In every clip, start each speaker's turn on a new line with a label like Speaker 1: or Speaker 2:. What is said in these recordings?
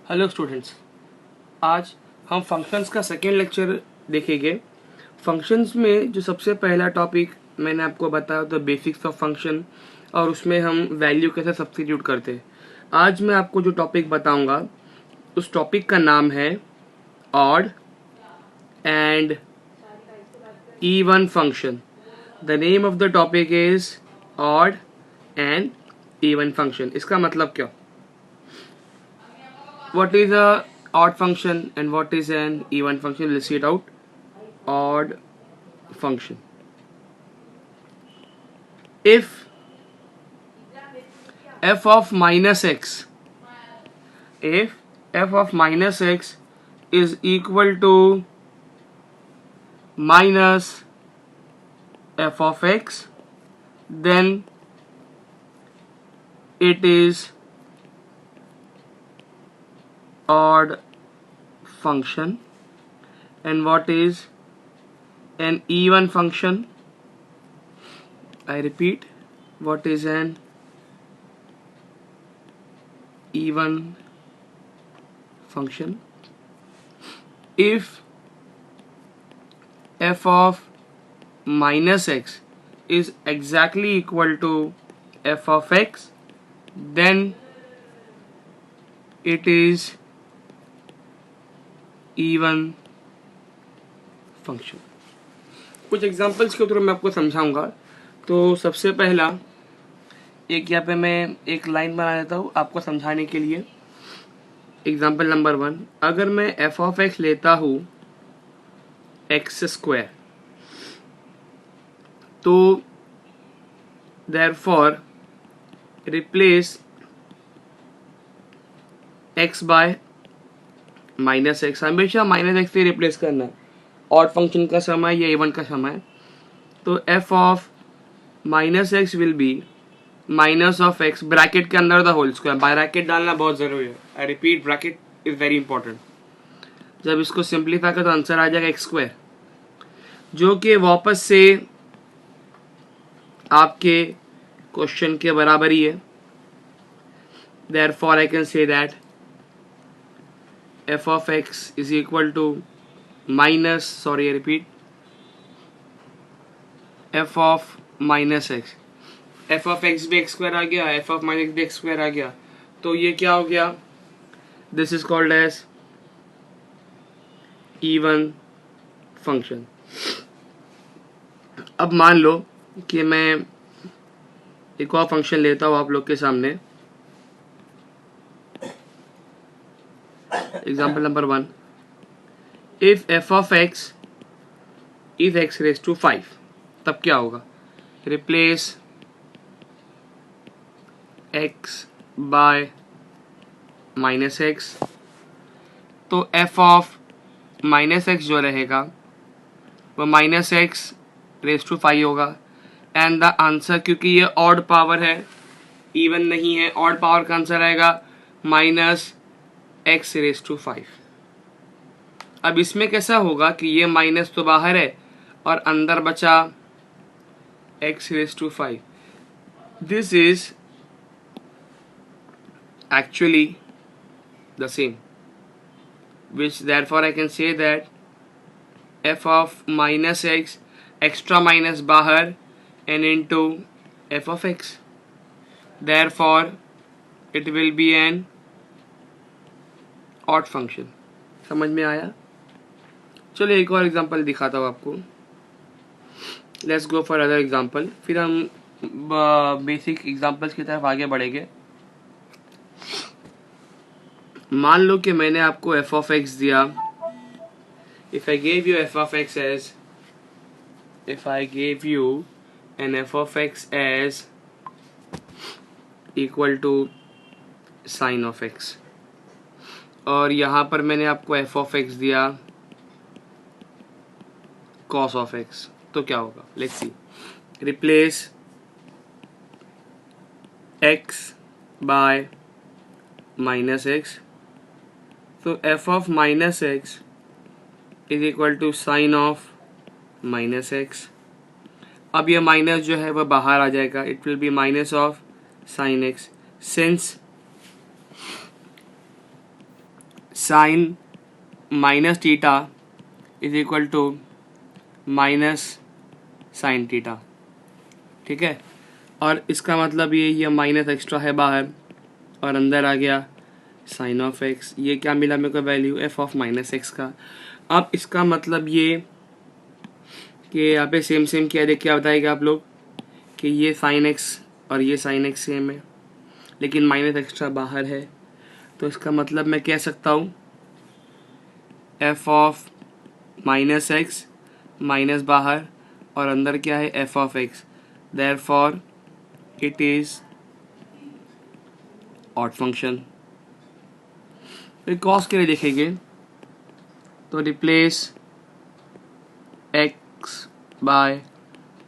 Speaker 1: Hello students, आज हम functions का सेकेंड लेक्चर देखेंगे। फंक्शंस में जो सबसे पहला टॉपिक मैंने आपको बताया तो बेसिक्स ऑफ फंक्शन, और उसमें हम वैल्यू कैसे सब्स्टिट्यूट करते हैं। आज मैं आपको जो टॉपिक बताऊंगा उस टॉपिक का नाम है odd and even function. The name of the topic is odd and even function. इसका मतलब क्या? What is a odd function and what is an even function? Let's see it out. Odd function. If f of minus x, if f of minus x is equal to minus f of x, then it is odd function. And what is an even function? I repeat, what is an even function? If f of minus x is exactly equal to f of x, then it is even function. कुछ examples के through मैं आपको समझाऊंगा। तो सबसे पहला एक यहाँ पे मैं एक लाइन बना देता हूँ आपको समझाने के लिए। एग्जांपल नंबर 1, अगर मैं f ऑफ x लेता हूँ एक्स स्क्वायर, तो therefore replace x by minus x. हमेशा माइनस एक्स से रिप्लेस करना है, ऑड फंक्शन का समय या इवन का समय। तो f of minus x will be minus of x bracket के अंदर द होल स्क्वायर। ब्रैकेट डालना बहुत जरूरी है। I repeat, bracket is very important. जब इसको सिंप्लीफाई कर तो आंसर आ जाएगा एक्स स्क्वायर, जो कि वापस से आपके क्वेश्चन के बराबर ही है। Therefore I can say that f of x is equal to minus, sorry I repeat, f of minus x। f of x भी x स्क्वायर आ गया, f of minus x भी x स्क्वायर आ गया, तो ये क्या हो गया? This is called as even function. अब मान लो कि मैं एक और फंक्शन लेता हूँ आप लोग के सामने। Example number 1, if f of x is x raised to 5, तब क्या होगा? Replace x by minus x. तो f ऑफ माइनस एक्स जो रहेगा वो माइनस एक्स रेज टू 5 होगा। एंड द आंसर, क्योंकि ये ऑड पावर है, इवन नहीं है, ऑड पावर का आंसर आएगा माइनस एक्स रेज टू 5। अब इसमें कैसा होगा कि ये माइनस तो बाहर है और अंदर बचा x raised to 5. This is actually the same, which therefore I can say that f of minus x, extra minus बाहर and into f of x. Therefore it will be an odd function. समझ में आया? चलिए एक और example दिखाता हूँ आपको। Let's go for other example, फिर हम बेसिक एग्जांपल्स की तरफ आगे बढ़ेंगे। मान लो कि मैंने आपको f of x दिया। If I gave you f of x as, if I gave you an f of x as equal to sin of x, और यहाँ पर मैंने आपको f of x दिया cos of x, तो क्या होगा? Let's see. Replace x by minus x. तो f of minus x is equal to sine of minus x. अब ये माइनस जो है वह बाहर आ जाएगा, it will be minus of sine x. Since sine minus theta is equal to minus sine theta, ठीक है। और इसका मतलब ये माइनस एक्स्ट्रा है बाहर और अंदर आ गया साइन ऑफ एक्स। ये क्या मिला मेरे को value F of minus x का। अब इसका मतलब ये कि यहाँ पे सेम सेम क्या देख क्या बताएगा आप लोग कि ये साइन एक्स और ये साइन एक्स सेम है लेकिन माइनस एक्स्ट्रा बाहर है। तो इसका मतलब मैं कह सकता हूँ f of minus x minus बाहर और अंदर क्या है f of x, therefore it is odd function. Cos के लिए देखेंगे तो replace x by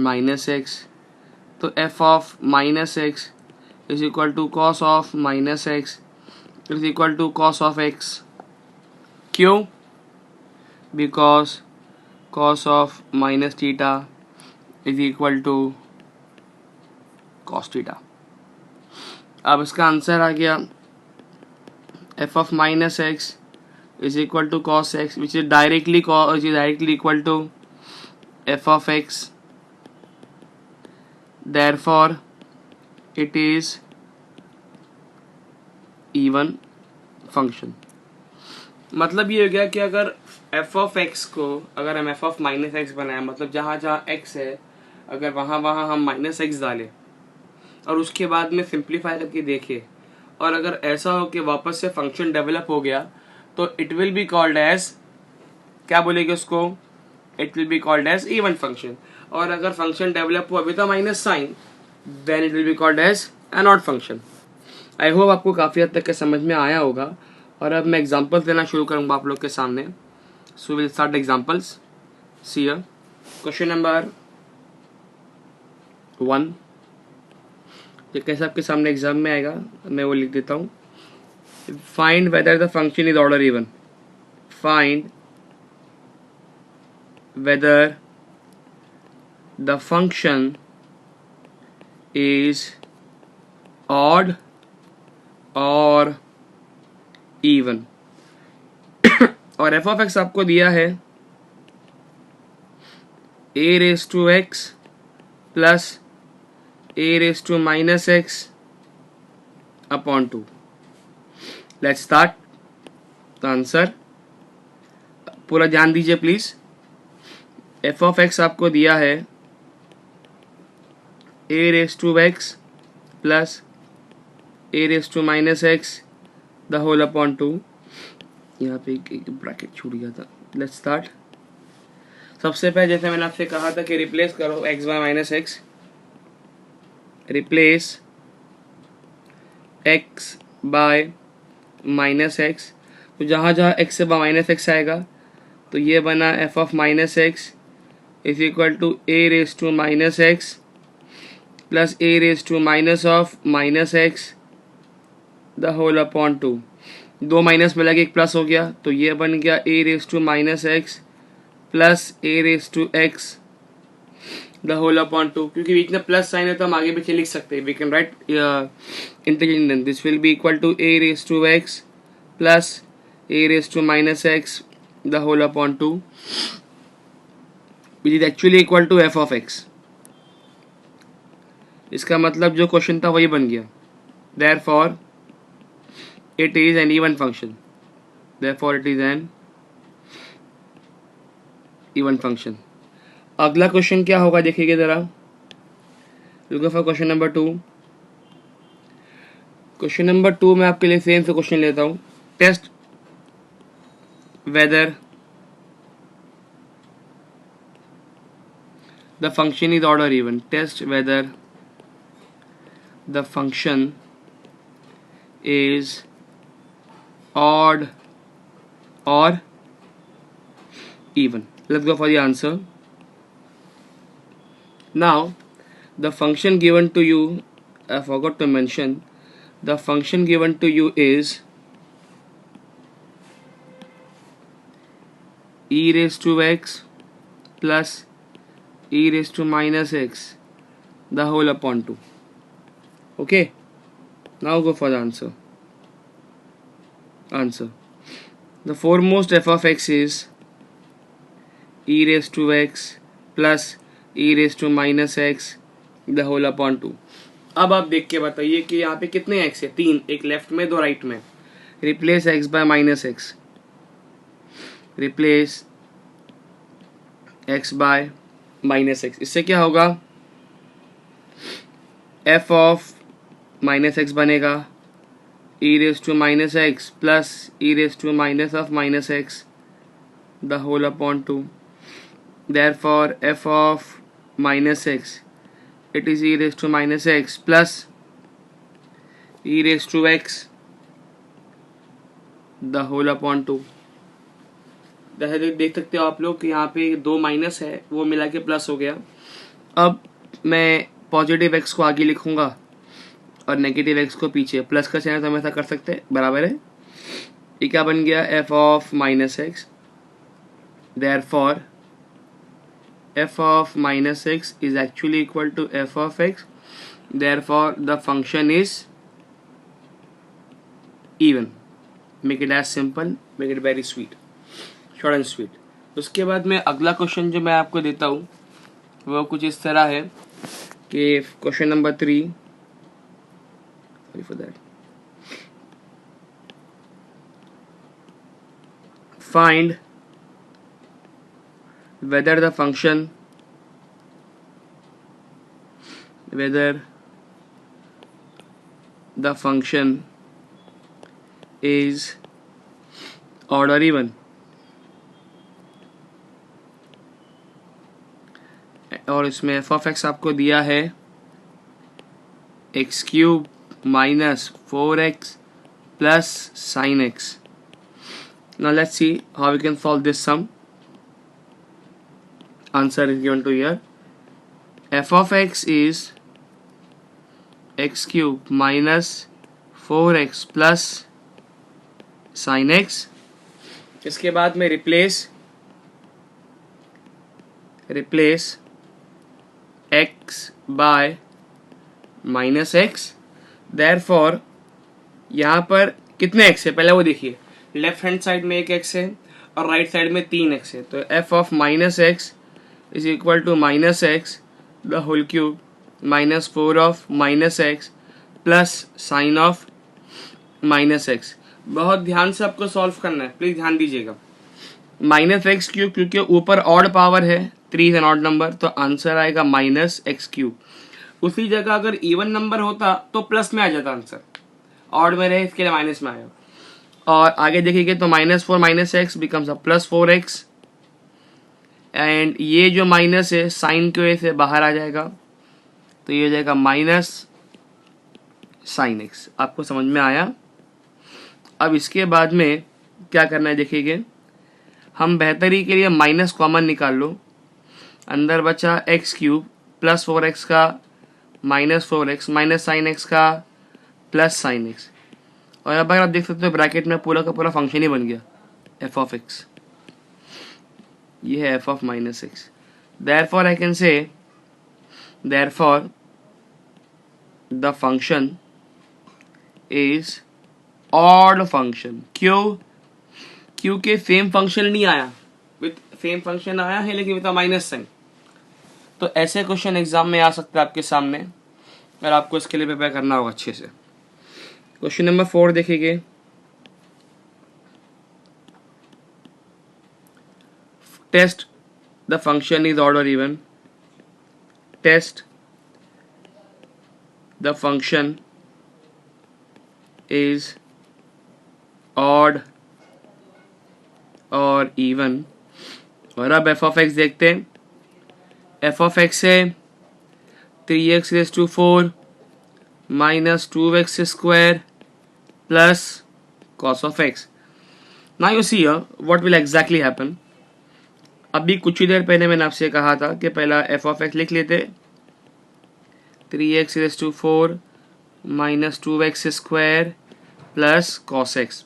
Speaker 1: minus x, तो f of minus x is equal to cos of minus x is equal to cos of x. क्यों? Because cos of minus theta is equal to cos theta। अब इसका answer आ गया f of minus x is equal to cos x which is directly equal to f of x, therefore it is even function। मतलब ये हो गया कि अगर f of x को अगर हम f ऑफ माइनस एक्स बनाए, मतलब जहाँ जहाँ x है अगर वहाँ वहाँ हम माइनस एक्स डालें और उसके बाद में सिंप्लीफाई करके देखें और अगर ऐसा हो कि वापस से फंक्शन डेवलप हो गया तो it will be called as, क्या बोलेंगे उसको, it will be called as even function. और अगर फंक्शन डेवलप हुआ with minus sign then it will be called as an odd function. I hope आपको काफ़ी हद तक के समझ में आया होगा। और अब मैं एग्जांपल्स देना शुरू करूंगा आप लोग के सामने। So will start examples. See here question number 1, ये कैसे आपके सामने एग्जाम में आएगा मैं वो लिख देता हूँ। Find whether the function is order even. Find whether the function is odd और इवन। और एफ ऑफ एक्स आपको दिया है a raise to x plus a raise to minus x upon 2। Let's start the answer. पूरा ध्यान दीजिए please. F of x आपको दिया है a raise to x plus a raise to minus x the whole upon 2। यहाँ पे एक bracket छूट गया था। Let's start. सबसे पहले जैसे मैंने आपसे कहा था कि रिप्लेस करो x by minus x, replace x by minus x. तो जहाँ जहाँ x से माइनस एक्स आएगा तो ये बना f of minus x is equal to a raise to minus x plus a raise to minus of minus x the whole upon 2। दो minus मिला के एक प्लस हो गया तो ये बन गया a raise to minus x plus a raise to x the whole upon 2। क्योंकि बीच में प्लस साइन है तो हम आगे पीछे लिख सकते हैं। We can write integration. This will be equal to a raise to x plus a raise to minus x the whole upon 2 which is actually equal to f of x। इसका मतलब जो क्वेश्चन था वही बन गया। Therefore it is an even function, therefore it is an even function। अगला question क्या होगा देखिए जरा। Look for question number 2। Question number 2 में आपके लिए सेम से क्वेश्चन लेता हूँ। Test whether the function is order even. Test whether the function is odd or even। Let's go for the answer. Now the function given to you, I forgot to mention, the function given to you is e raised to x plus e raised to minus x the whole upon 2। Okay, now go for the answer. The foremost f of x is e raised to x plus e raised to minus x the whole upon 2. अब आप देख के बताइए कि यहाँ पे कितने x है? 3, एक लेफ्ट में दो राइट में. Replace x by minus x, replace x by minus x. इससे क्या होगा? f ऑफ माइनस एक्स बनेगा e raise to minus x plus e raise to minus of minus x the whole upon 2. Therefore f of minus x, it is e raised to minus x plus e raised to x the whole upon 2. जैसे देख सकते हो आप लोग कि यहाँ पे दो माइनस है वो मिला के प्लस हो गया. अब मैं पॉजिटिव x को आगे लिखूंगा और नेगेटिव x को पीछे. प्लस का साइन तो हम ऐसा कर सकते हैं, बराबर है. ये क्या बन गया? f of minus x. Therefore f of minus x is actually equal to f of x. Therefore the function is even. Make it as simple, make it very sweet, short and sweet. उसके बाद में अगला question जो मैं आपको देता हूँ वो कुछ इस तरह है कि question number 3, sorry for that, find whether the function is odd or even. और इसमें f of x आपको दिया है x cube minus 4x plus sin x. Now let's see how we can solve this sum. Answer is given to here. f of x is x cube minus 4x plus sin x. इसके बाद में replace x by minus x. Therefore यहाँ पर कितने x है पहले वो देखिए. लेफ्ट हैंड साइड में एक x है और राइट साइड में 3x है. तो f of minus x is equal to minus x the whole cube minus 4 of minus x plus sin of minus x. बहुत ध्यान से आपको सॉल्व करना है, प्लीज ध्यान दीजिएगा. माइनस एक्स क्यूब क्योंकि ऊपर ऑड पावर है, 3 इज एन ऑड नंबर, तो आंसर आएगा माइनस एक्स क्यूब. उसी जगह अगर इवन नंबर होता तो प्लस में आ जाता आंसर, ऑड में रहे इसके लिए माइनस में आया. और आगे देखिए तो minus 4 minus x becomes a plus 4x. And ये जो माइनस है साइन की वजह से बाहर आ जाएगा, तो ये हो जाएगा माइनस साइन एक्स. आपको समझ में आया? अब इसके बाद में क्या करना है देखिए, हम बेहतरी के लिए माइनस कॉमन निकाल लो. अंदर बचा एक्स क्यूब प्लस 4x का minus 4x minus sine x का प्लस साइन एक्स. और अब अगर आप देख सकते हो ब्रैकेट में पूरा का पूरा फंक्शन ही बन गया f ऑफ x. ये है f of minus x. Therefore I can say therefore the function is odd function. क्यों? क्योंकि सेम फंक्शन नहीं आया, विथ सेम फंक्शन आया है लेकिन विथ माइनस साइन. तो ऐसे क्वेश्चन एग्जाम में आ सकते हैं आपके सामने, और आपको इसके लिए प्रिपेयर करना होगा अच्छे से. क्वेश्चन नंबर 4 देखिए. Test the function is odd और even. Test the function is odd और इवन. और अब f ऑफ x देखते हैं. f ऑफ x है 3x raise to 4 minus 2x square plus cos of x. Now you see here what will exactly happen. अभी कुछ ही देर पहले मैंने आपसे कहा था कि पहला f ऑफ x लिख लेते. 3x raise to 4 minus 2x square plus cos x.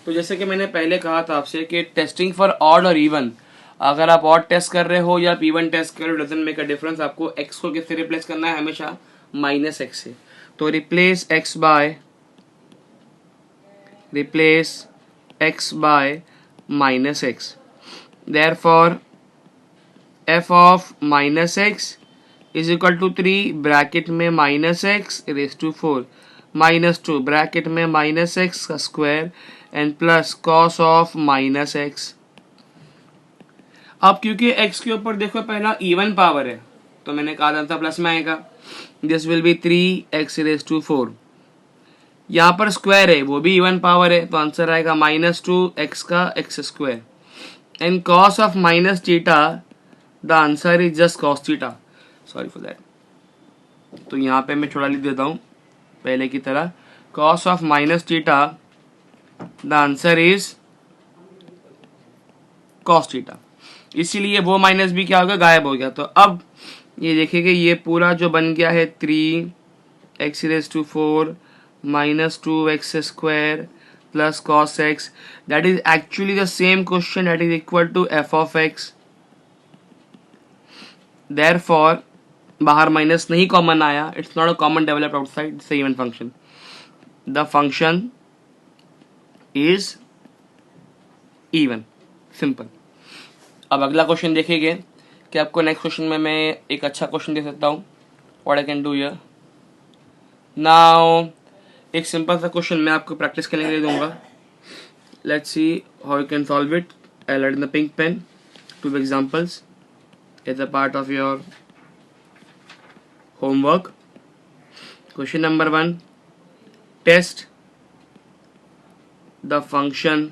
Speaker 1: तो जैसे कि मैंने पहले कहा था आपसे कि टेस्टिंग फॉर ऑड और इवन, अगर आप ऑड टेस्ट कर रहे हो या आप इवन टेस्ट कर रहे हो, डजंट मेक अ डिफरेंस. आपको x को किससे रिप्लेस करना है? हमेशा माइनस एक्स से. तो replace x by minus x. Therefore, f of minus x is equal to 3 bracket में minus x raise to 4 minus 2 bracket में माइनस एक्स का square and plus cos of minus x. अब क्योंकि x के ऊपर देखो पहला इवन पावर है तो मैंने कहा था प्लस में आएगा. This will be 3x raise to 4. यहाँ पर स्क्वायर है वो भी इवन पावर है तो आंसर आएगा माइनस 2x का x square and cos of minus theta the answer is just cos theta. Sorry for that. तो यहाँ पे मैं छोड़ा लिख देता हूँ पहले की तरह. Cos of minus theta the answer is cos theta. इसीलिए वो माइनस भी क्या हो गया, गायब हो गया. तो अब ये देखिए ये पूरा जो बन गया है 3x raise to 4 minus 2x square plus cos x. That is actually the same question that is equal to f of x. Therefore, बाहर माइनस नहीं कॉमन आया. It's not a common developed outside. It's a even function. The function is even. Simple. अब अगला question देखेंगे कि आपको next question में मैं एक अच्छा क्वेश्चन दे सकता हूँ. What I can do here. Now एक सिंपल सा क्वेश्चन मैं आपको प्रैक्टिस करने के लिए दूंगा. Let's see how you can solve it. I write in the pink pen 2 examples as a part of your homework. Question number 1. Test the function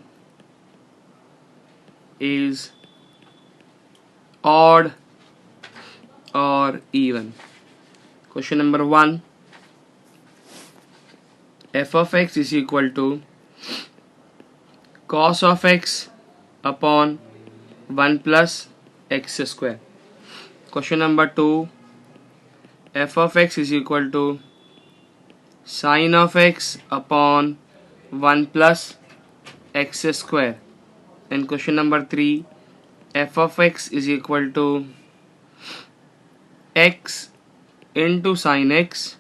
Speaker 1: is odd और even. Question number 1. f of x is equal to cos of x upon 1 plus x square. Question number 2. f of x is equal to sin of x upon 1 plus x square. And question number 3. f of x is equal to x into sin x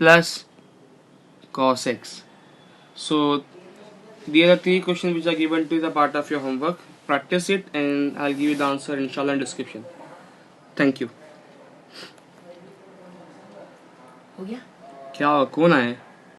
Speaker 1: plus cos x. So these are 3 questions which are given to the part of your homework. Practice it and I'll give you the answer inshallah in description. Thank you.
Speaker 2: हो गया?
Speaker 1: क्या कौन आया?